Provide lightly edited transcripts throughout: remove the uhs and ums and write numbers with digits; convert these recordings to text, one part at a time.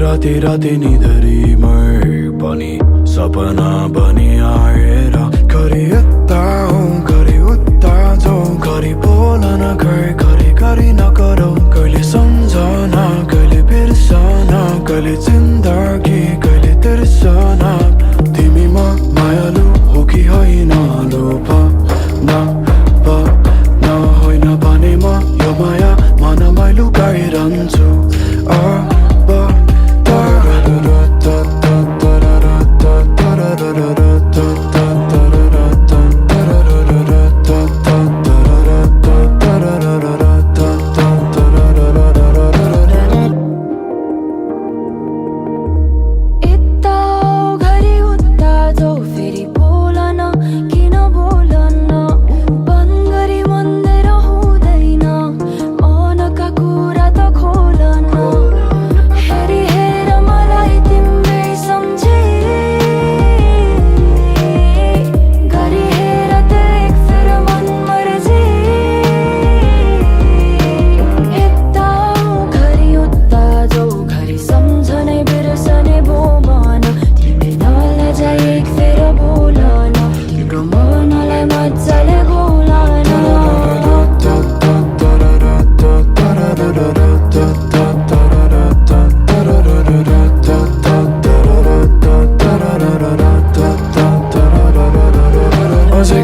राति राति निधरी मर पनि सपना बनी आएर घरि यता आऊ घरि उता जाऊ घरि बोलन घरि घरि नगरौ कहिले सम्झना कहिले बिर्सना कहिले जिन्दगी कहिले तिर्सना तिमीमा मायालु हो कि होइन लोभ न होइन भने म यो माया मनमै लुकाइरहन्छु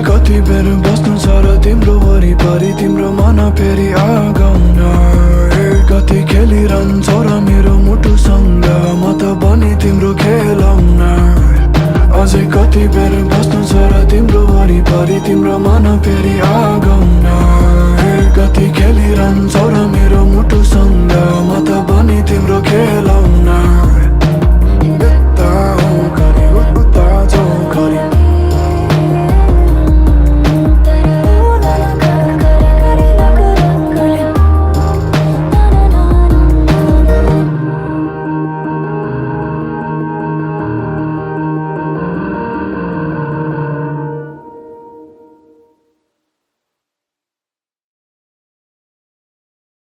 कति बेर बस्नु छ र तिम्रो वरिपरि तिम्रो मन फेरि आगाउन कति खेलिरहन्छ र